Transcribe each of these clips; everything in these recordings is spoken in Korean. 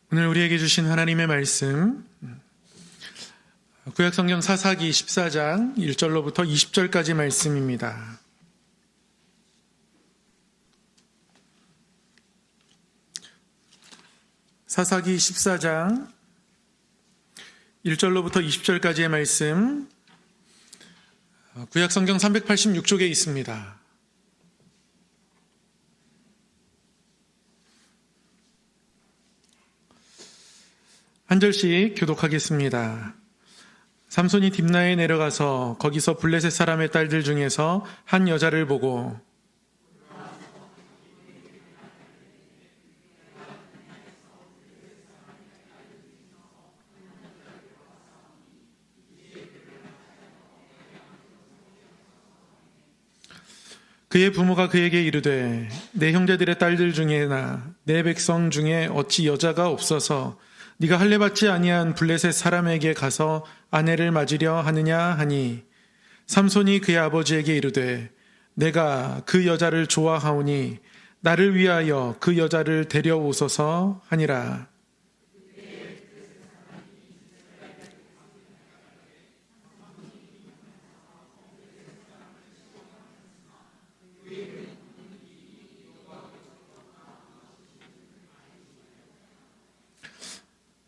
오늘 우리에게 주신 하나님의 말씀, 구약성경 사사기 14장 1절로부터 20절까지 말씀입니다. 사사기 14장 1절로부터 20절까지의 말씀, 구약성경 386쪽에 있습니다. 한 절씩 교독하겠습니다. 삼손이 딥나에 내려가서 거기서 블레셋 사람의 딸들 중에서 한 여자를 보고 그의 부모가 그에게 이르되 내 형제들의 딸들 중에나 내 백성 중에 어찌 여자가 없어서 네가 할례 받지 아니한 블레셋 사람에게 가서 아내를 맞으려 하느냐 하니, 삼손이 그의 아버지에게 이르되 내가 그 여자를 좋아하오니 나를 위하여 그 여자를 데려오소서 하니라.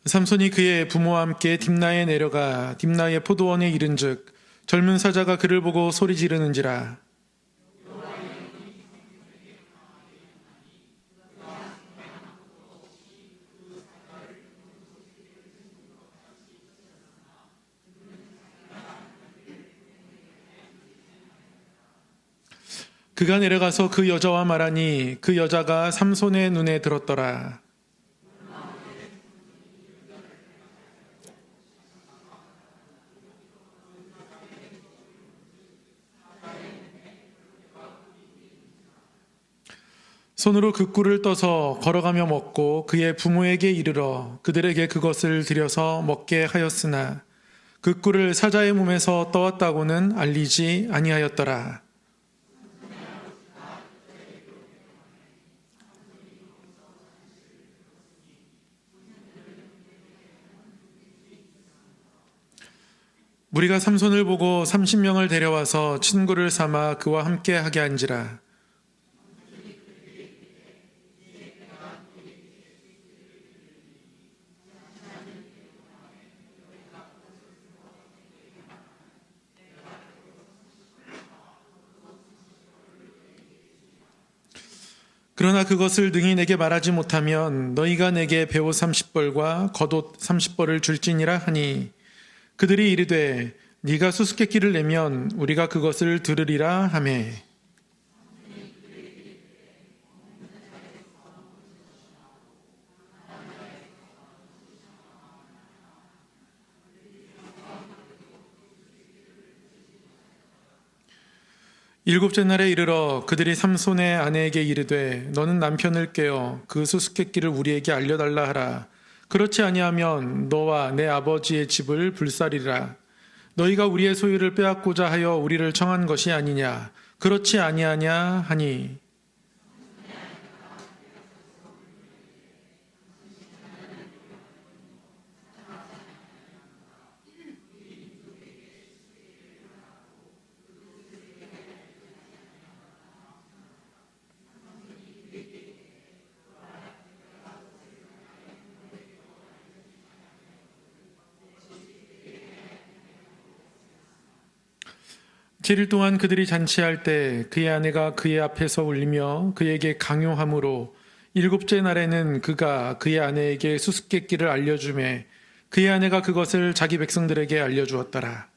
삼손이 그의 부모와 함께 딥나에 내려가 딥나의 포도원에 이른즉 젊은 사자가 그를 보고 소리 지르는지라. 그가 내려가서 그 여자와 말하니 그 여자가 삼손의 눈에 들었더라. 손으로 그 꿀을 떠서 걸어가며 먹고 그의 부모에게 이르러 그들에게 그것을 드려서 먹게 하였으나 그 꿀을 사자의 몸에서 떠왔다고는 알리지 아니하였더라. 무리가 삼손을 보고 30명을 데려와서 친구를 삼아 그와 함께 하게 한지라. 그러나 그것을 능히 내게 말하지 못하면 너희가 내게 베옷 30벌과 겉옷 30벌을 줄지니라 하니, 그들이 이르되 네가 수수께끼를 내면 우리가 그것을 들으리라 하매, 일곱째 날에 이르러 그들이 삼손의 아내에게 이르되 너는 남편을 깨어 그 수수께끼를 우리에게 알려달라 하라. 그렇지 아니하면 너와 내 아버지의 집을 불사리라. 너희가 우리의 소유를 빼앗고자 하여 우리를 청한 것이 아니냐. 그렇지 아니하냐 하니, 칠일 동안 그들이 잔치할 때 그의 아내가 그의 앞에서 울리며 그에게 강요함으로 일곱째 날에는 그가 그의 아내에게 수수께끼를 알려주매 그의 아내가 그것을 자기 백성들에게 알려주었더라.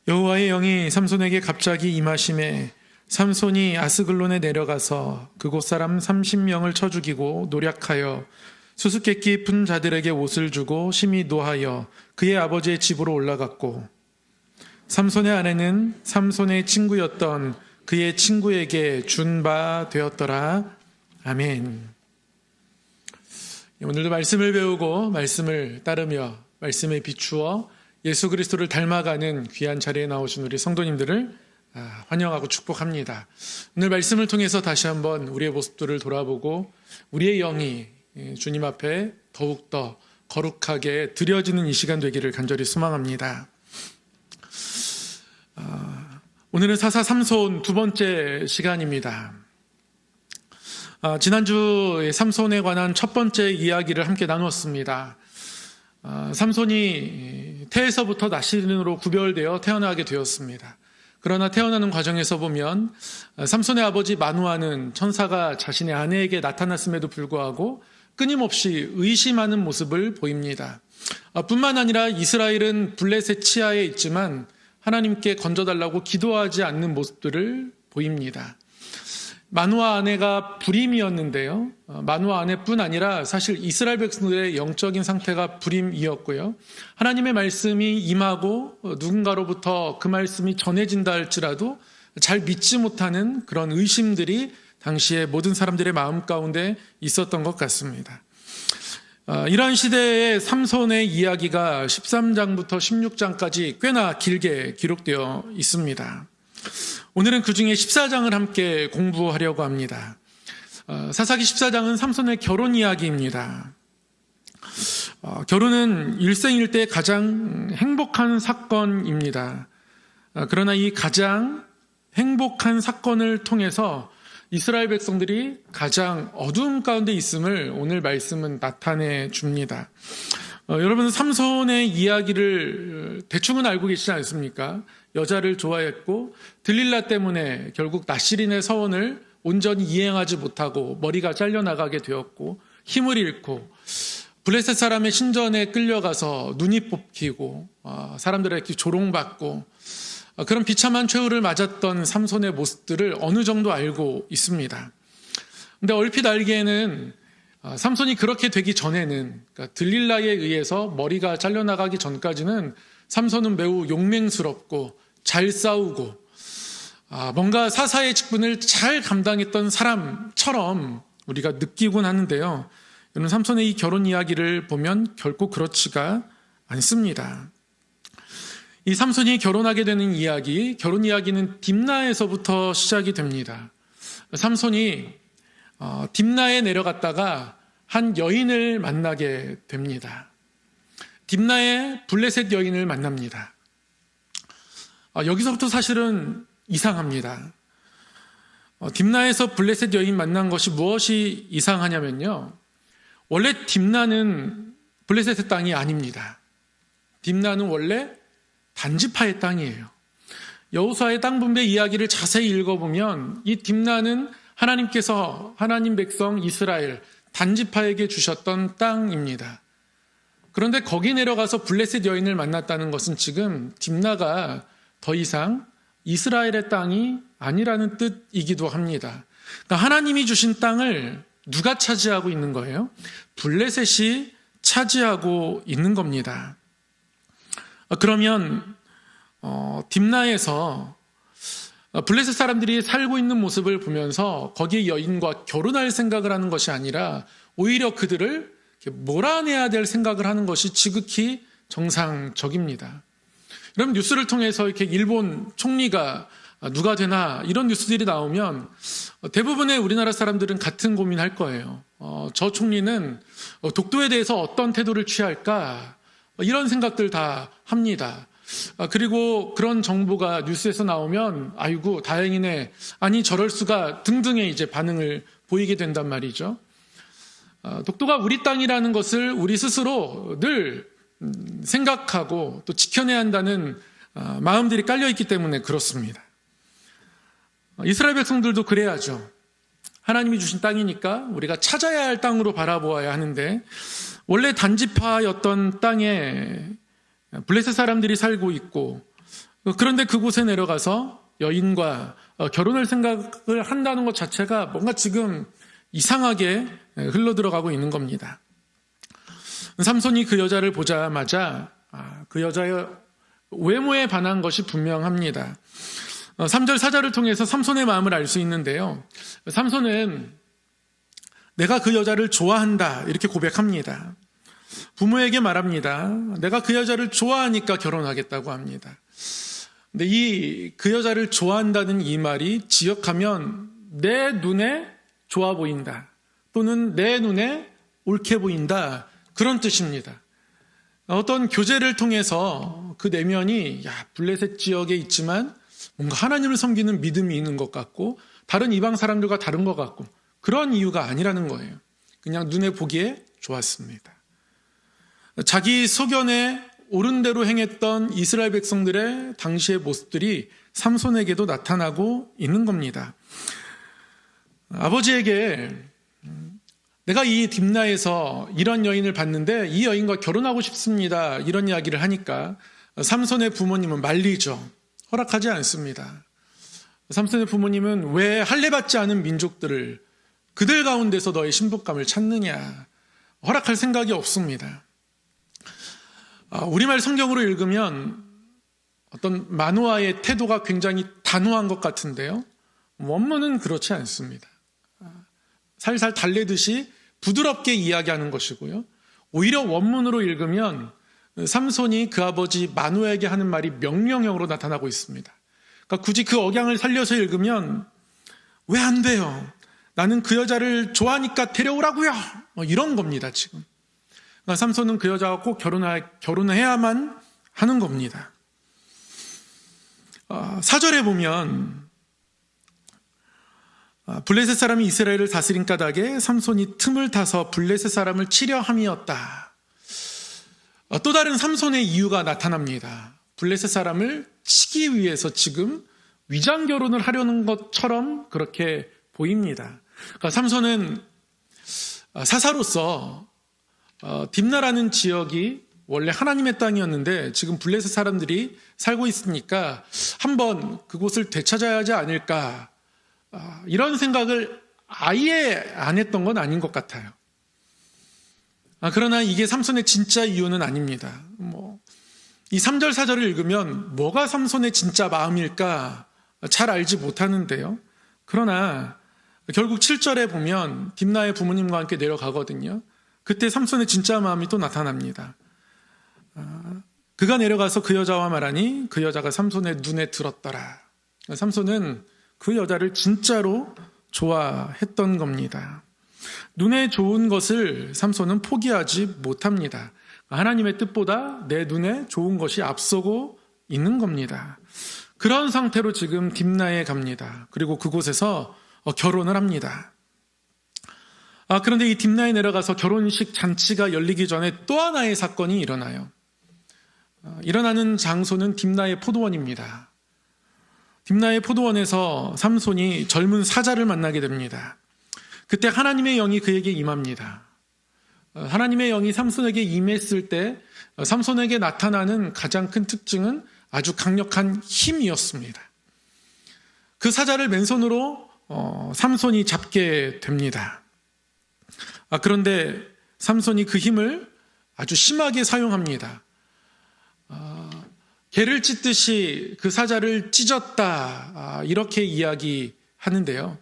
여호와의 영이 삼손에게 갑자기 임하심에 삼손이 아스글론에 내려가서 그곳 사람 30명을 쳐 죽이고 노략하여 수수께끼 푼 자들에게 옷을 주고 심히 노하여 그의 아버지의 집으로 올라갔고, 삼손의 아내는 삼손의 친구였던 그의 친구에게 준 바 되었더라. 아멘. 오늘도 말씀을 배우고 말씀을 따르며 말씀에 비추어 예수 그리스도를 닮아가는 귀한 자리에 나오신 우리 성도님들을 환영하고 축복합니다. 오늘 말씀을 통해서 다시 한번 우리의 모습들을 돌아보고 우리의 영이 주님 앞에 더욱더 거룩하게 드려지는 이 시간 되기를 간절히 소망합니다. 오늘은 사사 삼손 두 번째 시간입니다. 지난주 삼손에 관한 첫 번째 이야기를 함께 나누었습니다. 삼손이 태에서부터 나실인으로 구별되어 태어나게 되었습니다. 그러나 태어나는 과정에서 보면 삼손의 아버지 마누아는 천사가 자신의 아내에게 나타났음에도 불구하고 끊임없이 의심하는 모습을 보입니다. 뿐만 아니라 이스라엘은 블레셋 치하에 있지만 하나님께 건져달라고 기도하지 않는 모습들을 보입니다. 마누아 아내가 불임이었는데요. 마누아 아내뿐 아니라 사실 이스라엘 백성들의 영적인 상태가 불임이었고요. 하나님의 말씀이 임하고 누군가로부터 그 말씀이 전해진다 할지라도 잘 믿지 못하는 그런 의심들이 당시에 모든 사람들의 마음 가운데 있었던 것 같습니다. 이러한 시대의 삼손의 이야기가 13장부터 16장까지 꽤나 길게 기록되어 있습니다. 오늘은 그 중에 14장을 함께 공부하려고 합니다. 사사기 14장은 삼손의 결혼 이야기입니다. 결혼은 일생일대 가장 행복한 사건입니다. 그러나 이 가장 행복한 사건을 통해서 이스라엘 백성들이 가장 어두움 가운데 있음을 오늘 말씀은 나타내 줍니다. 여러분 삼손의 이야기를 대충은 알고 계시지 않습니까? 여자를 좋아했고 들릴라 때문에 결국 나실인의 서원을 온전히 이행하지 못하고 머리가 잘려나가게 되었고 힘을 잃고 블레셋 사람의 신전에 끌려가서 눈이 뽑히고 사람들에게 조롱받고 그런 비참한 최후를 맞았던 삼손의 모습들을 어느 정도 알고 있습니다. 근데 얼핏 알기에는 삼손이 그렇게 되기 전에는, 그러니까 들릴라에 의해서 머리가 잘려나가기 전까지는 삼손은 매우 용맹스럽고 잘 싸우고 뭔가 사사의 직분을 잘 감당했던 사람처럼 우리가 느끼곤 하는데요. 여러분 삼손의 이 결혼 이야기를 보면 결코 그렇지가 않습니다. 이 삼손이 결혼하게 되는 이야기, 결혼 이야기는 딥나에서부터 시작이 됩니다. 삼손이 딥나에 내려갔다가 한 여인을 만나게 됩니다. 딥나의 블레셋 여인을 만납니다. 여기서부터 사실은 이상합니다. 딥나에서 블레셋 여인 만난 것이 무엇이 이상하냐면요. 원래 딥나는 블레셋의 땅이 아닙니다. 딥나는 원래 단지파의 땅이에요. 여호수아의 땅 분배 이야기를 자세히 읽어보면 이 딥나는 하나님께서 하나님 백성 이스라엘 단지파에게 주셨던 땅입니다. 그런데 거기 내려가서 블레셋 여인을 만났다는 것은 지금 딥나가 더 이상 이스라엘의 땅이 아니라는 뜻이기도 합니다. 그러니까 하나님이 주신 땅을 누가 차지하고 있는 거예요? 블레셋이 차지하고 있는 겁니다. 그러면 딥나에서 블레셋 사람들이 살고 있는 모습을 보면서 거기에 여인과 결혼할 생각을 하는 것이 아니라 오히려 그들을 몰아내야 될 생각을 하는 것이 지극히 정상적입니다. 그럼 뉴스를 통해서 이렇게 일본 총리가 누가 되나 이런 뉴스들이 나오면 대부분의 우리나라 사람들은 같은 고민할 거예요. 저 총리는 독도에 대해서 어떤 태도를 취할까? 이런 생각들 다 합니다. 그리고 그런 정보가 뉴스에서 나오면 아이고 다행이네, 아니 저럴 수가 등등의 이제 반응을 보이게 된단 말이죠. 독도가 우리 땅이라는 것을 우리 스스로 늘 생각하고 또 지켜내야 한다는 마음들이 깔려있기 때문에 그렇습니다. 이스라엘 백성들도 그래야죠. 하나님이 주신 땅이니까 우리가 찾아야 할 땅으로 바라보아야 하는데 원래 단지파였던 땅에 블레셋 사람들이 살고 있고 그런데 그곳에 내려가서 여인과 결혼할 생각을 한다는 것 자체가 뭔가 지금 이상하게 흘러들어가고 있는 겁니다. 삼손이 그 여자를 보자마자 그 여자의 외모에 반한 것이 분명합니다. 3절 4절을 통해서 삼손의 마음을 알 수 있는데요. 삼손은 내가 그 여자를 좋아한다 이렇게 고백합니다. 부모에게 말합니다. 내가 그 여자를 좋아하니까 결혼하겠다고 합니다. 근데 그 여자를 좋아한다는 이 말이 지역하면 내 눈에 좋아 보인다 또는 내 눈에 옳게 보인다 그런 뜻입니다. 어떤 교제를 통해서 그 내면이 블레셋 지역에 있지만 뭔가 하나님을 섬기는 믿음이 있는 것 같고 다른 이방 사람들과 다른 것 같고 그런 이유가 아니라는 거예요. 그냥 눈에 보기에 좋았습니다. 자기 소견에 옳은 대로 행했던 이스라엘 백성들의 당시의 모습들이 삼손에게도 나타나고 있는 겁니다. 아버지에게 내가 이 딥나에서 이런 여인을 봤는데 이 여인과 결혼하고 싶습니다. 이런 이야기를 하니까 삼손의 부모님은 말리죠. 허락하지 않습니다. 삼손의 부모님은 왜 할례받지 않은 민족들을 그들 가운데서 너의 신부감을 찾느냐. 허락할 생각이 없습니다. 우리말 성경으로 읽으면 어떤 마노아의 태도가 굉장히 단호한 것 같은데요. 원문은 그렇지 않습니다. 살살 달래듯이 부드럽게 이야기하는 것이고요. 오히려 원문으로 읽으면 삼손이 그 아버지 마노아에게 하는 말이 명령형으로 나타나고 있습니다. 그러니까 굳이 그 억양을 살려서 읽으면 왜 안 돼요? 나는 그 여자를 좋아하니까 데려오라고요. 이런 겁니다, 지금. 그러니까 삼손은 그 여자와 꼭 결혼해야만 하는 겁니다. 4절에 보면 블레셋 사람이 이스라엘을 다스린 까닭에 삼손이 틈을 타서 블레셋 사람을 치려 함이었다. 또 다른 삼손의 이유가 나타납니다. 블레셋 사람을 치기 위해서 지금 위장 결혼을 하려는 것처럼 그렇게 보입니다. 그러니까 삼손은 사사로서 딥나라는 지역이 원래 하나님의 땅이었는데 지금 블레셋 사람들이 살고 있으니까 한번 그곳을 되찾아야 하지 않을까 이런 생각을 아예 안 했던 건 아닌 것 같아요. 그러나 이게 삼손의 진짜 이유는 아닙니다. 이 3절 4절을 읽으면 뭐가 삼손의 진짜 마음일까 잘 알지 못하는데요. 그러나 결국 7절에 보면 딥나의 부모님과 함께 내려가거든요. 그때 삼손의 진짜 마음이 또 나타납니다. 그가 내려가서 그 여자와 말하니 그 여자가 삼손의 눈에 들었더라. 삼손은 그 여자를 진짜로 좋아했던 겁니다. 눈에 좋은 것을 삼손은 포기하지 못합니다. 하나님의 뜻보다 내 눈에 좋은 것이 앞서고 있는 겁니다. 그런 상태로 지금 딥나에 갑니다. 그리고 그곳에서 결혼을 합니다. 그런데 이 딥나에 내려가서 결혼식 잔치가 열리기 전에 또 하나의 사건이 일어나요. 일어나는 장소는 딥나의 포도원입니다. 딥나의 포도원에서 삼손이 젊은 사자를 만나게 됩니다. 그때 하나님의 영이 그에게 임합니다. 하나님의 영이 삼손에게 임했을 때 삼손에게 나타나는 가장 큰 특징은 아주 강력한 힘이었습니다. 그 사자를 맨손으로 삼손이 잡게 됩니다. 그런데 삼손이 그 힘을 아주 심하게 사용합니다. 개를 찢듯이 그 사자를 찢었다 이렇게 이야기하는데요.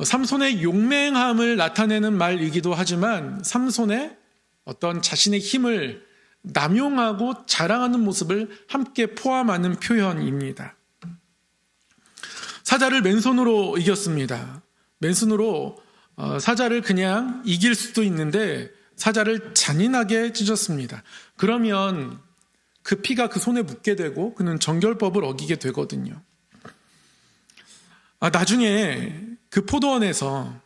삼손의 용맹함을 나타내는 말이기도 하지만 삼손의 어떤 자신의 힘을 남용하고 자랑하는 모습을 함께 포함하는 표현입니다. 사자를 맨손으로 이겼습니다. 맨손으로 사자를 그냥 이길 수도 있는데 사자를 잔인하게 찢었습니다. 그러면 그 피가 그 손에 묻게 되고 그는 정결법을 어기게 되거든요. 나중에 그 포도원에서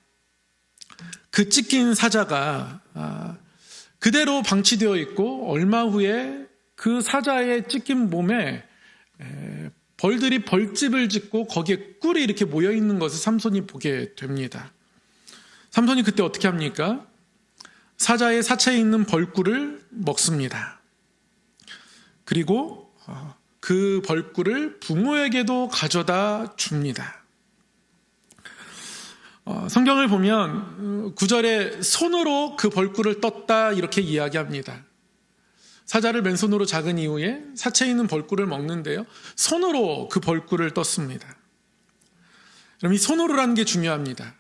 그 찢긴 사자가 그대로 방치되어 있고 얼마 후에 그 사자의 찢긴 몸에 벌들이 벌집을 짓고 거기에 꿀이 이렇게 모여있는 것을 삼손이 보게 됩니다. 삼손이 그때 어떻게 합니까? 사자의 사체에 있는 벌꿀을 먹습니다. 그리고 그 벌꿀을 부모에게도 가져다 줍니다. 성경을 보면 9절에 손으로 그 벌꿀을 떴다 이렇게 이야기합니다. 사자를 맨손으로 잡은 이후에 사체에 있는 벌꿀을 먹는데요. 손으로 그 벌꿀을 떴습니다. 그럼 이 손으로라는 게 중요합니다.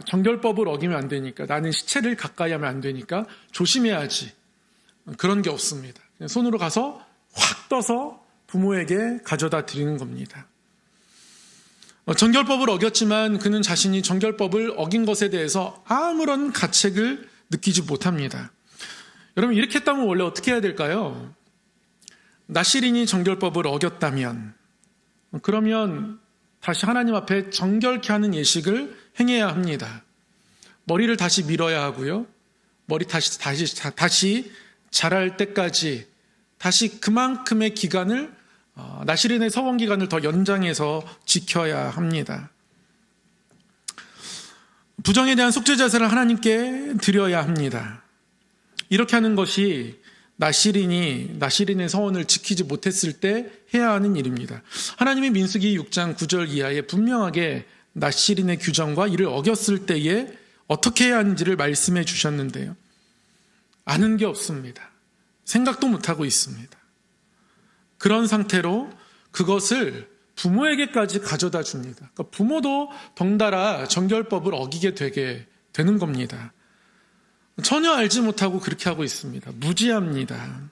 정결법을 어기면 안 되니까, 나는 시체를 가까이 하면 안 되니까 조심해야지. 그런 게 없습니다. 손으로 가서 확 떠서 부모에게 가져다 드리는 겁니다. 정결법을 어겼지만 그는 자신이 정결법을 어긴 것에 대해서 아무런 가책을 느끼지 못합니다. 여러분, 이렇게 했다면 원래 어떻게 해야 될까요? 나실인이 정결법을 어겼다면, 그러면 다시 하나님 앞에 정결케 하는 예식을 행해야 합니다. 머리를 다시 밀어야 하고요. 머리 다시 자랄 때까지 다시 그만큼의 기간을, 나실인의 서원 기간을 더 연장해서 지켜야 합니다. 부정에 대한 속죄 제사를 하나님께 드려야 합니다. 이렇게 하는 것이 나실인의 서원을 지키지 못했을 때 해야 하는 일입니다. 하나님이 민수기 6장 9절 이하에 분명하게 나실인의 규정과 이를 어겼을 때에 어떻게 해야 하는지를 말씀해 주셨는데요. 아는 게 없습니다. 생각도 못하고 있습니다. 그런 상태로 그것을 부모에게까지 가져다 줍니다. 그러니까 부모도 덩달아 정결법을 어기게 되게 되는 겁니다. 전혀 알지 못하고 그렇게 하고 있습니다. 무지합니다.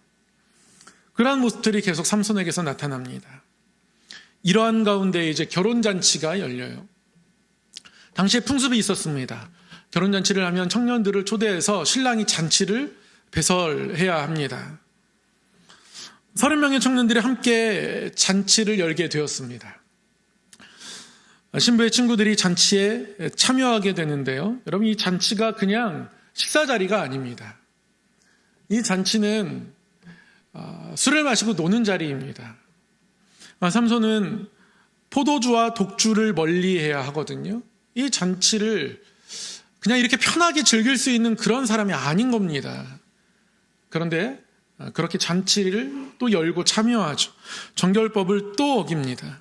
그러한 모습들이 계속 삼손에게서 나타납니다. 이러한 가운데 이제 결혼잔치가 열려요. 당시에 풍습이 있었습니다. 결혼잔치를 하면 청년들을 초대해서 신랑이 잔치를 배설해야 합니다. 30명의 청년들이 함께 잔치를 열게 되었습니다. 신부의 친구들이 잔치에 참여하게 되는데요. 여러분, 이 잔치가 그냥 식사 자리가 아닙니다. 이 잔치는 술을 마시고 노는 자리입니다. 삼손은 포도주와 독주를 멀리해야 하거든요. 이 잔치를 그냥 이렇게 편하게 즐길 수 있는 그런 사람이 아닌 겁니다. 그런데 그렇게 잔치를 또 열고 참여하죠. 정결법을 또 어깁니다.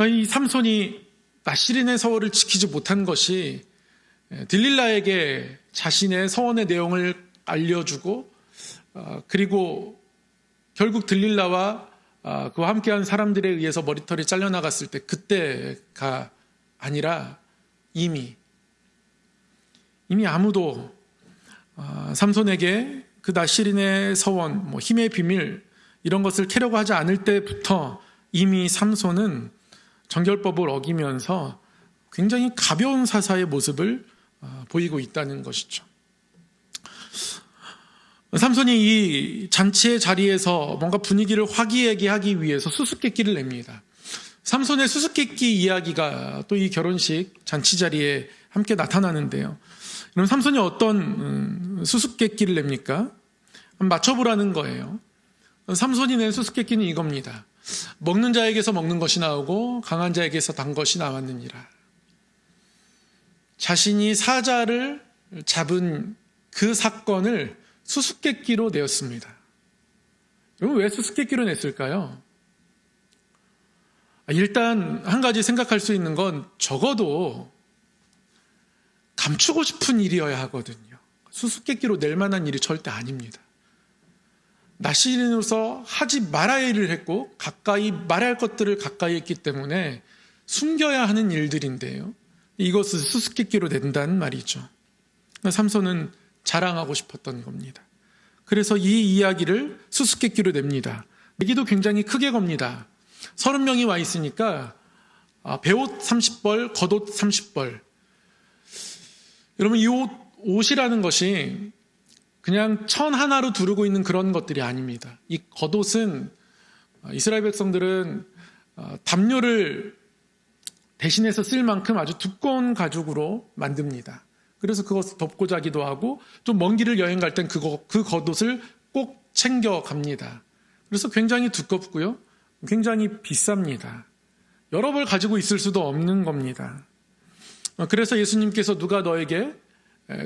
이 삼손이 나실인의 서원을 지키지 못한 것이 들릴라에게 자신의 서원의 내용을 알려주고, 그리고 결국 들릴라와 그와 함께한 사람들에 의해서 머리털이 잘려나갔을 때, 그때가 아니라 이미 아무도 삼손에게 그 나실인의 서원, 힘의 비밀 이런 것을 캐려고 하지 않을 때부터 이미 삼손은 정결법을 어기면서 굉장히 가벼운 사사의 모습을 보이고 있다는 것이죠. 삼손이 이 잔치의 자리에서 뭔가 분위기를 화기애애하기 위해서 수수께끼를 냅니다. 삼손의 수수께끼 이야기가 또 이 결혼식 잔치 자리에 함께 나타나는데요. 그럼 삼손이 어떤 수수께끼를 냅니까? 맞춰보라는 거예요. 삼손이 낸 수수께끼는 이겁니다. 먹는 자에게서 먹는 것이 나오고 강한 자에게서 단 것이 나왔느니라. 자신이 사자를 잡은 그 사건을 수수께끼로 내었습니다. 여러분, 왜 수수께끼로 냈을까요? 일단 한 가지 생각할 수 있는 건 적어도 감추고 싶은 일이어야 하거든요. 수수께끼로 낼 만한 일이 절대 아닙니다. 나실인으로서 하지 말아야 할 일을 했고 가까이 말할 것들을 가까이 했기 때문에 숨겨야 하는 일들인데요. 이것을 수수께끼로 낸다는 말이죠. 삼손은 자랑하고 싶었던 겁니다. 그래서 이 이야기를 수수께끼로 냅니다. 얘기도 굉장히 크게 겁니다. 30명이 와 있으니까 배옷 30벌, 겉옷 30벌. 여러분, 이 옷이라는 것이 그냥 천 하나로 두르고 있는 그런 것들이 아닙니다. 이 겉옷은 이스라엘 백성들은 담요를 대신해서 쓸 만큼 아주 두꺼운 가죽으로 만듭니다. 그래서 그것을 덮고 자기도 하고 좀 먼 길을 여행 갈 땐 그 겉옷을 꼭 챙겨 갑니다. 그래서 굉장히 두껍고요. 굉장히 비쌉니다. 여러 벌 가지고 있을 수도 없는 겁니다. 그래서 예수님께서 누가 너에게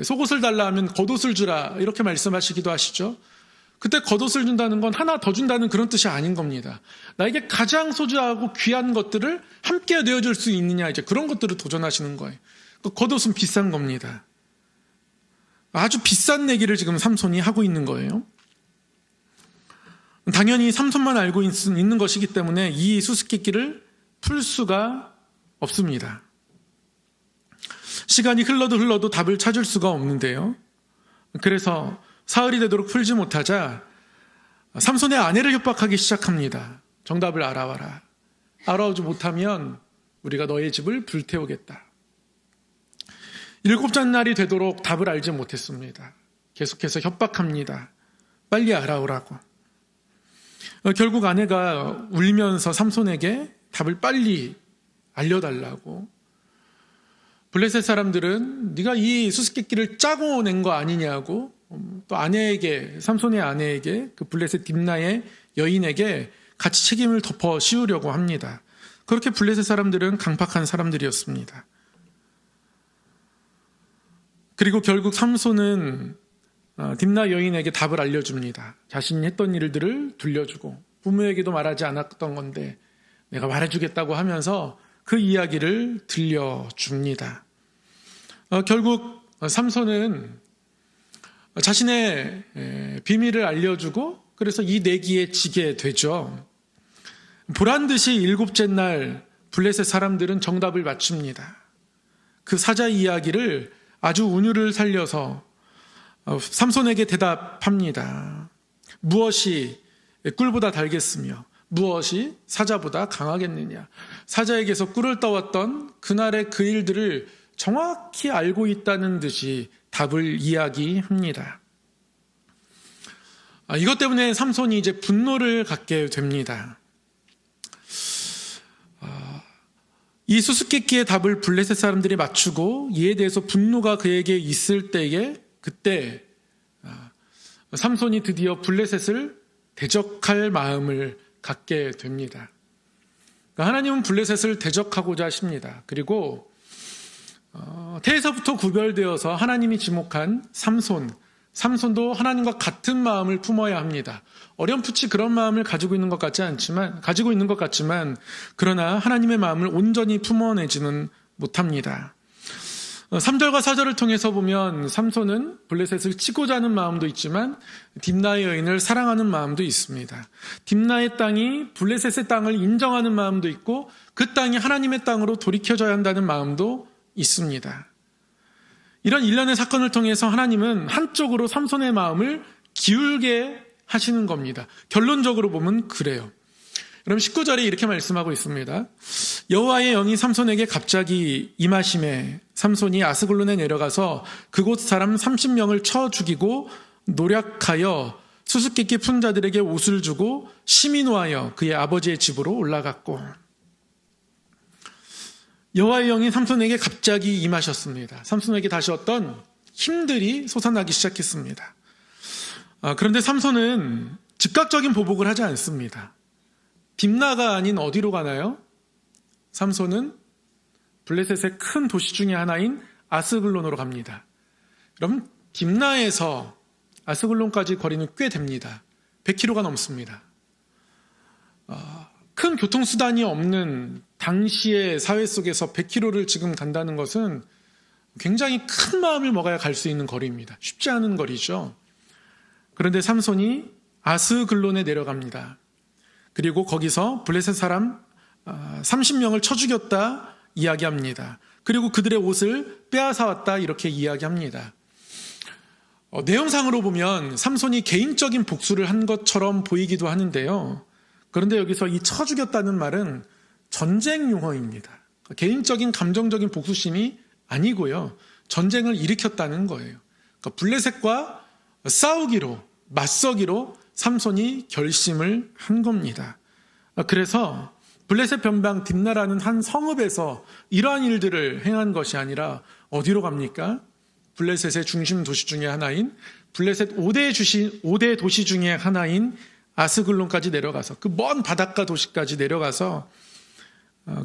속옷을 달라 하면 겉옷을 주라 이렇게 말씀하시기도 하시죠. 그때 겉옷을 준다는 건 하나 더 준다는 그런 뜻이 아닌 겁니다. 나에게 가장 소중하고 귀한 것들을 함께 내어줄 수 있느냐, 이제 그런 것들을 도전하시는 거예요. 그 겉옷은 비싼 겁니다. 아주 비싼 내기를 지금 삼손이 하고 있는 거예요. 당연히 삼손만 알고 있는 것이기 때문에 이 수수께끼를 풀 수가 없습니다. 시간이 흘러도 답을 찾을 수가 없는데요. 그래서 사흘이 되도록 풀지 못하자 삼손의 아내를 협박하기 시작합니다. 정답을 알아와라. 알아오지 못하면 우리가 너의 집을 불태우겠다. 7째 날이 되도록 답을 알지 못했습니다. 계속해서 협박합니다. 빨리 알아오라고. 결국 아내가 울면서 삼손에게 답을 빨리 알려달라고. 블레셋 사람들은 네가 이 수수께끼를 짜고 낸 거 아니냐고, 또 아내에게, 삼손의 아내에게, 그 블레셋 딥나의 여인에게 같이 책임을 덮어 씌우려고 합니다. 그렇게 블레셋 사람들은 강팍한 사람들이었습니다. 그리고 결국 삼손은 딥나 여인에게 답을 알려줍니다. 자신이 했던 일들을 들려주고, 부모에게도 말하지 않았던 건데 내가 말해주겠다고 하면서 그 이야기를 들려줍니다. 결국 삼손은 자신의 비밀을 알려주고, 그래서 이 내기에 지게 되죠. 보란듯이 7째 날 블레셋 사람들은 정답을 맞춥니다. 그 사자 이야기를 아주 운율을 살려서 삼손에게 대답합니다. 무엇이 꿀보다 달겠으며 무엇이 사자보다 강하겠느냐. 사자에게서 꿀을 떠왔던 그날의 그 일들을 정확히 알고 있다는 듯이 답을 이야기합니다. 이것 때문에 삼손이 이제 분노를 갖게 됩니다. 이 수수께끼의 답을 블레셋 사람들이 맞추고 이에 대해서 분노가 그에게 있을 때에, 그때 삼손이 드디어 블레셋을 대적할 마음을 갖게 됩니다. 그러니까 하나님은 블레셋을 대적하고자 하십니다. 그리고 태에서부터 구별되어서 하나님이 지목한 삼손도 하나님과 같은 마음을 품어야 합니다. 어렴풋이 그런 마음을 가지고 있는 것 같지만 그러나 하나님의 마음을 온전히 품어내지는 못합니다. 3절과 4절을 통해서 보면 삼손은 블레셋을 치고자 하는 마음도 있지만 딥나의 여인을 사랑하는 마음도 있습니다. 딥나의 땅이 블레셋의 땅을 인정하는 마음도 있고 그 땅이 하나님의 땅으로 돌이켜져야 한다는 마음도 있습니다. 이런 일련의 사건을 통해서 하나님은 한쪽으로 삼손의 마음을 기울게 하시는 겁니다. 결론적으로 보면 그래요. 그럼 19절에 이렇게 말씀하고 있습니다. 여호와의 영이 삼손에게 갑자기 임하심에 삼손이 아스글론에 내려가서 그곳 사람 30명을 쳐 죽이고 노략하여 수수께끼 푼 자들에게 옷을 주고 심히 노하여 그의 아버지의 집으로 올라갔고. 여호와의 영이 삼손에게 갑자기 임하셨습니다. 삼손에게 다시 어떤 힘들이 솟아나기 시작했습니다. 그런데 삼손은 즉각적인 보복을 하지 않습니다. 딥나가 아닌 어디로 가나요? 삼손은 블레셋의 큰 도시 중에 하나인 아스글론으로 갑니다. 그럼 딥나에서 아스글론까지 거리는 꽤 됩니다. 100km가 넘습니다. 큰 교통수단이 없는 당시의 사회 속에서 100km를 지금 간다는 것은 굉장히 큰 마음을 먹어야 갈 수 있는 거리입니다. 쉽지 않은 거리죠. 그런데 삼손이 아스글론에 내려갑니다. 그리고 거기서 블레셋 사람 30명을 쳐 죽였다 이야기합니다. 그리고 그들의 옷을 빼앗아왔다 이렇게 이야기합니다. 내용상으로 보면 삼손이 개인적인 복수를 한 것처럼 보이기도 하는데요. 그런데 여기서 이 쳐 죽였다는 말은 전쟁 용어입니다. 개인적인 감정적인 복수심이 아니고요. 전쟁을 일으켰다는 거예요. 그러니까 블레셋과 싸우기로, 맞서기로 삼손이 결심을 한 겁니다. 그래서 블레셋 변방 딥나라는 한 성읍에서 이러한 일들을 행한 것이 아니라 어디로 갑니까? 블레셋의 중심 도시 중에 하나인 블레셋 5대 도시 중에 하나인 아스글론까지 내려가서 그 먼 바닷가 도시까지 내려가서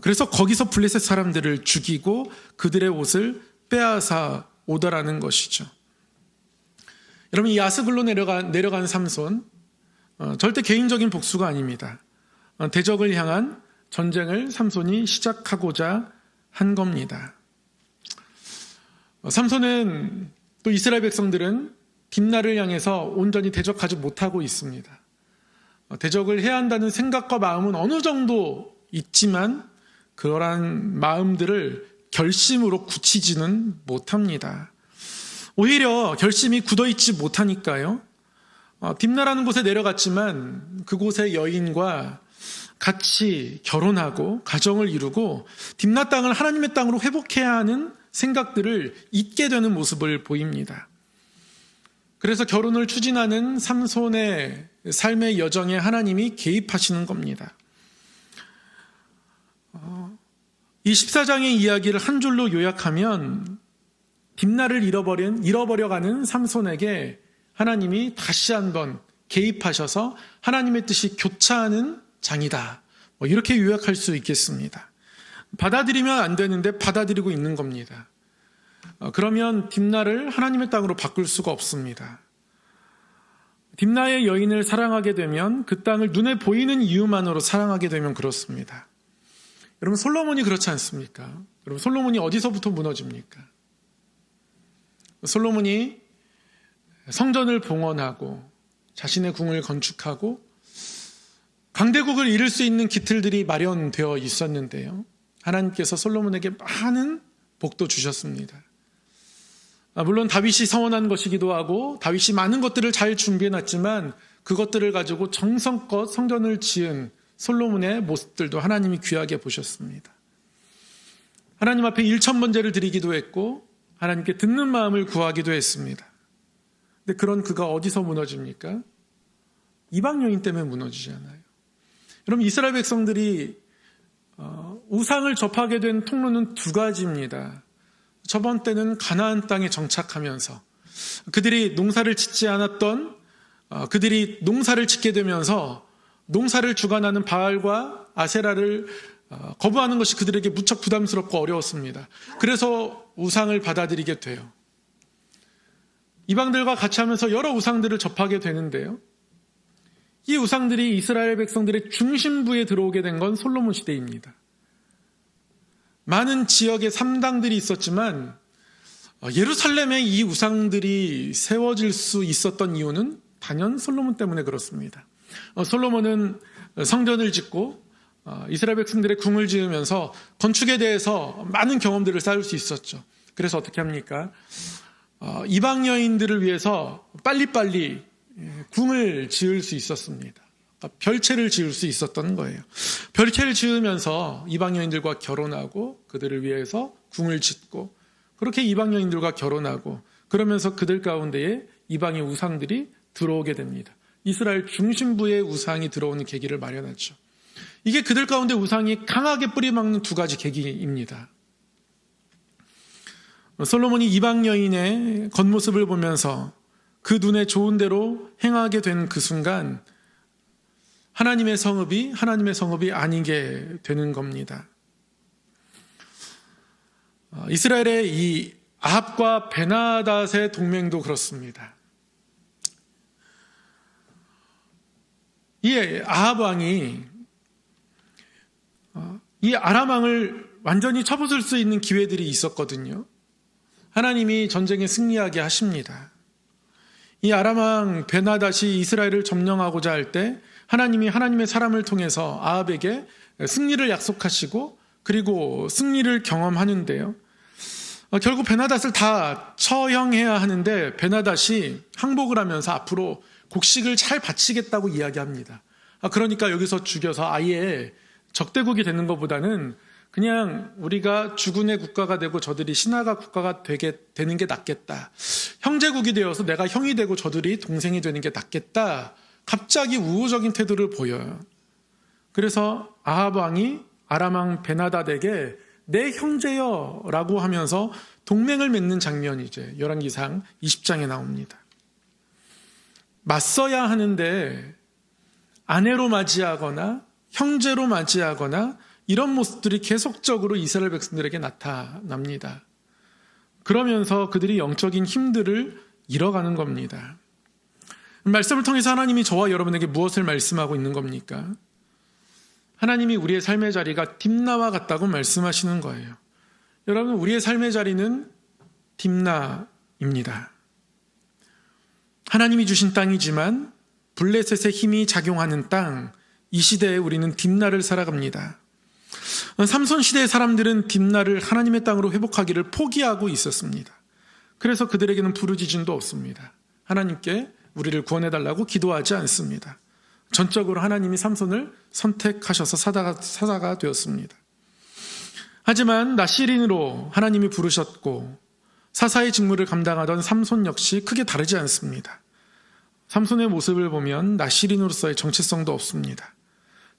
그래서 거기서 블레셋 사람들을 죽이고 그들의 옷을 빼앗아 오더라는 것이죠. 여러분, 이 아스글론 내려간 삼손 절대 개인적인 복수가 아닙니다. 대적을 향한 전쟁을 삼손이 시작하고자 한 겁니다. 삼손은 또 이스라엘 백성들은 딥나를 향해서 온전히 대적하지 못하고 있습니다. 대적을 해야 한다는 생각과 마음은 어느 정도 있지만 그러한 마음들을 결심으로 굳히지는 못합니다. 오히려 결심이 굳어있지 못하니까요. 딥나라는 곳에 내려갔지만 그곳의 여인과 같이 결혼하고 가정을 이루고 딥나 땅을 하나님의 땅으로 회복해야 하는 생각들을 잊게 되는 모습을 보입니다. 그래서 결혼을 추진하는 삼손의 삶의 여정에 하나님이 개입하시는 겁니다. 이 14장의 이야기를 한 줄로 요약하면 딥나를 잃어버려가는 삼손에게 하나님이 다시 한번 개입하셔서 하나님의 뜻이 교차하는 장이다. 이렇게 요약할 수 있겠습니다. 받아들이면 안 되는데 받아들이고 있는 겁니다. 그러면 딥나를 하나님의 땅으로 바꿀 수가 없습니다. 딥나의 여인을 사랑하게 되면 그 땅을 눈에 보이는 이유만으로 사랑하게 되면 그렇습니다. 여러분 솔로몬이 그렇지 않습니까? 여러분 솔로몬이 어디서부터 무너집니까? 솔로몬이 성전을 봉헌하고 자신의 궁을 건축하고 강대국을 이룰 수 있는 기틀들이 마련되어 있었는데요. 하나님께서 솔로몬에게 많은 복도 주셨습니다. 물론 다윗이 서원한 것이기도 하고 다윗이 많은 것들을 잘 준비해놨지만 그것들을 가지고 정성껏 성전을 지은 솔로몬의 모습들도 하나님이 귀하게 보셨습니다. 하나님 앞에 일천번제를 드리기도 했고 하나님께 듣는 마음을 구하기도 했습니다. 근데 그런 그가 어디서 무너집니까? 이방 여인 때문에 무너지잖아요. 여러분 이스라엘 백성들이 우상을 접하게 된 통로는 두 가지입니다. 첫 번째는 가나안 땅에 정착하면서 그들이 농사를 짓지 않았던 그들이 농사를 짓게 되면서 농사를 주관하는 바알과 아세라를 거부하는 것이 그들에게 무척 부담스럽고 어려웠습니다. 그래서 우상을 받아들이게 돼요. 이방들과 같이 하면서 여러 우상들을 접하게 되는데요. 이 우상들이 이스라엘 백성들의 중심부에 들어오게 된 건 솔로몬 시대입니다. 많은 지역에 삼당들이 있었지만 예루살렘에 이 우상들이 세워질 수 있었던 이유는 단연 솔로몬 때문에 그렇습니다. 솔로몬은 성전을 짓고 이스라엘 백성들의 궁을 지으면서 건축에 대해서 많은 경험들을 쌓을 수 있었죠. 그래서 어떻게 합니까? 이방 여인들을 위해서 빨리빨리 궁을 지을 수 있었습니다. 별채를 지을 수 있었던 거예요. 별채를 지으면서 이방 여인들과 결혼하고 그들을 위해서 궁을 짓고 그렇게 이방 여인들과 결혼하고 그러면서 그들 가운데에 이방의 우상들이 들어오게 됩니다. 이스라엘 중심부에 우상이 들어오는 계기를 마련하죠. 이게 그들 가운데 우상이 강하게 뿌리박는 두 가지 계기입니다. 솔로몬이 이방 여인의 겉모습을 보면서 그 눈에 좋은 대로 행하게 된 그 순간 하나님의 성읍이 아니게 되는 겁니다. 이스라엘의 이 아합과 베나닷의 동맹도 그렇습니다. 이 아합 왕이 이 아람 왕을 완전히 쳐부술 수 있는 기회들이 있었거든요. 하나님이 전쟁에 승리하게 하십니다. 이 아람 왕 베나닷이 이스라엘을 점령하고자 할 때 하나님의 사람을 통해서 아합에게 승리를 약속하시고 그리고 승리를 경험하는데요. 결국 베나닷을 다 처형해야 하는데 베나닷이 항복을 하면서 앞으로 곡식을 잘 바치겠다고 이야기합니다. 그러니까 여기서 죽여서 아예 적대국이 되는 것보다는 그냥 우리가 주군의 국가가 되고 저들이 신하가 국가가 되는 게 낫겠다. 형제국이 되어서 내가 형이 되고 저들이 동생이 되는 게 낫겠다. 갑자기 우호적인 태도를 보여요. 그래서 아합 왕이 아람 왕 베나닷에게 내 형제여 라고 하면서 동맹을 맺는 장면이 이제 열왕기상 20장에 나옵니다. 맞서야 하는데 아내로 맞이하거나 형제로 맞이하거나 이런 모습들이 계속적으로 이스라엘 백성들에게 나타납니다. 그러면서 그들이 영적인 힘들을 잃어가는 겁니다. 말씀을 통해서 하나님이 저와 여러분에게 무엇을 말씀하고 있는 겁니까? 하나님이 우리의 삶의 자리가 딥나와 같다고 말씀하시는 거예요. 여러분, 우리의 삶의 자리는 딥나 땅입니다. 하나님이 주신 땅이지만 블레셋의 힘이 작용하는 땅, 이 시대에 우리는 딥나를 살아갑니다. 삼손 시대의 사람들은 딥나를 하나님의 땅으로 회복하기를 포기하고 있었습니다. 그래서 그들에게는 부르짖음도 없습니다. 하나님께 우리를 구원해달라고 기도하지 않습니다. 전적으로 하나님이 삼손을 선택하셔서 사자가 되었습니다. 하지만 나시린으로 하나님이 부르셨고 사사의 직무를 감당하던 삼손 역시 크게 다르지 않습니다. 삼손의 모습을 보면 나시린으로서의 정체성도 없습니다.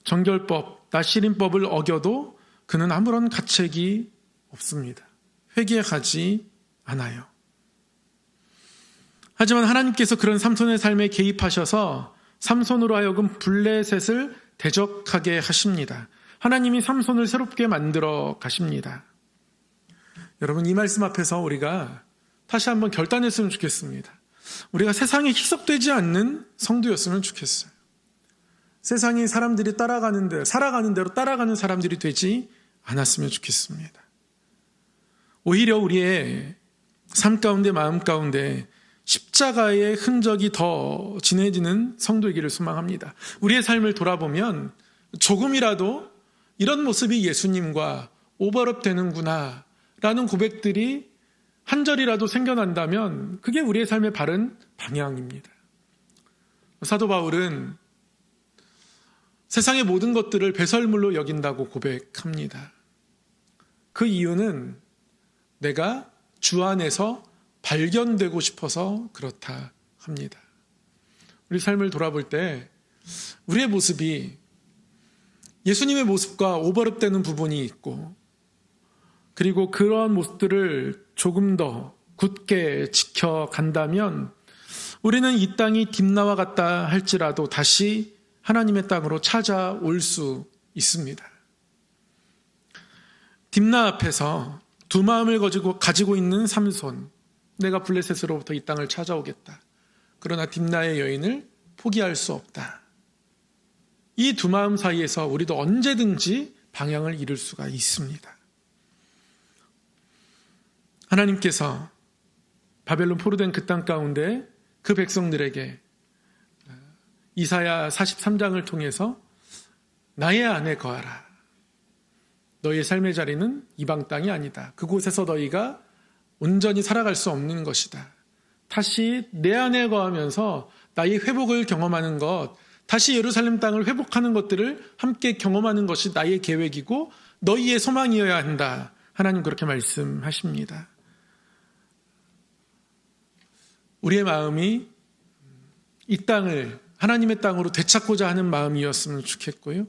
정결법, 나시린법을 어겨도 그는 아무런 가책이 없습니다. 회개하지 않아요. 하지만 하나님께서 그런 삼손의 삶에 개입하셔서 삼손으로 하여금 블레셋을 대적하게 하십니다. 하나님이 삼손을 새롭게 만들어 가십니다. 여러분, 이 말씀 앞에서 우리가 다시 한번 결단했으면 좋겠습니다. 우리가 세상에 희석되지 않는 성도였으면 좋겠어요. 세상이 사람들이 살아가는 대로 따라가는 사람들이 되지 않았으면 좋겠습니다. 오히려 우리의 삶 가운데, 마음 가운데 십자가의 흔적이 더 진해지는 성도이기를 소망합니다. 우리의 삶을 돌아보면 조금이라도 이런 모습이 예수님과 오버랩 되는구나 라는 고백들이 한 절이라도 생겨난다면 그게 우리의 삶의 바른 방향입니다. 사도 바울은 세상의 모든 것들을 배설물로 여긴다고 고백합니다. 그 이유는 내가 주 안에서 발견되고 싶어서 그렇다 합니다. 우리 삶을 돌아볼 때 우리의 모습이 예수님의 모습과 오버랩되는 부분이 있고, 그리고 그러한 모습들을 조금 더 굳게 지켜간다면 우리는 이 땅이 딥나와 같다 할지라도 다시 하나님의 땅으로 찾아올 수 있습니다. 딥나 앞에서 두 마음을 가지고 있는 삼손, 내가 블레셋으로부터 이 땅을 찾아오겠다. 그러나 딥나의 여인을 포기할 수 없다. 이 두 마음 사이에서 우리도 언제든지 방향을 잃을 수가 있습니다. 하나님께서 바벨론 포로된 그 땅 가운데 그 백성들에게 이사야 43장을 통해서 나의 안에 거하라. 너희의 삶의 자리는 이방 땅이 아니다. 그곳에서 너희가 온전히 살아갈 수 없는 것이다. 다시 내 안에 거하면서 나의 회복을 경험하는 것, 다시 예루살렘 땅을 회복하는 것들을 함께 경험하는 것이 나의 계획이고 너희의 소망이어야 한다. 하나님 그렇게 말씀하십니다. 우리의 마음이 이 땅을 하나님의 땅으로 되찾고자 하는 마음이었으면 좋겠고요.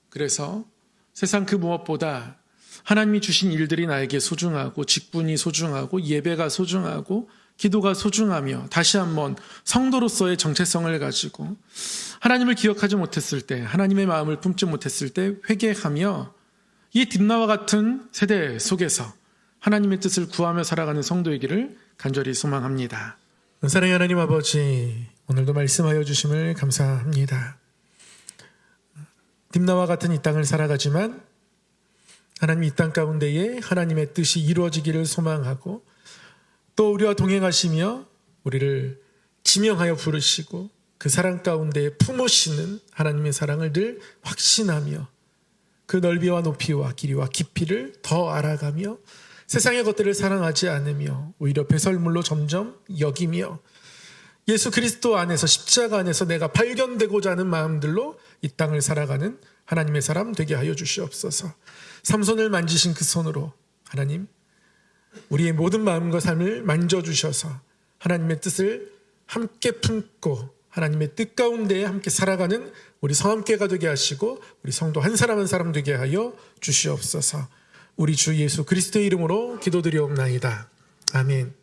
그래서 세상 그 무엇보다 하나님이 주신 일들이 나에게 소중하고, 직분이 소중하고, 예배가 소중하고, 기도가 소중하며, 다시 한번 성도로서의 정체성을 가지고 하나님을 기억하지 못했을 때, 하나님의 마음을 품지 못했을 때 회개하며 이 딥나와 같은 세대 속에서 하나님의 뜻을 구하며 살아가는 성도이기를 간절히 소망합니다. 사랑의 하나님 아버지, 오늘도 말씀하여 주심을 감사합니다. 딥나와 같은 이 땅을 살아가지만 하나님 이 땅 가운데에 하나님의 뜻이 이루어지기를 소망하고, 또 우리와 동행하시며 우리를 지명하여 부르시고 그 사랑 가운데 품으시는 하나님의 사랑을 늘 확신하며 그 넓이와 높이와 길이와 깊이를 더 알아가며 세상의 것들을 사랑하지 않으며 오히려 배설물로 점점 여기며 예수 그리스도 안에서, 십자가 안에서 내가 발견되고자 하는 마음들로 이 땅을 살아가는 하나님의 사람 되게 하여 주시옵소서. 삼손을 만지신 그 손으로 하나님 우리의 모든 마음과 삶을 만져주셔서 하나님의 뜻을 함께 품고 하나님의 뜻 가운데 함께 살아가는 우리 성함께가 되게 하시고 우리 성도 한 사람 한 사람 되게 하여 주시옵소서. 우리 주 예수 그리스도의 이름으로 기도드리옵나이다. 아멘.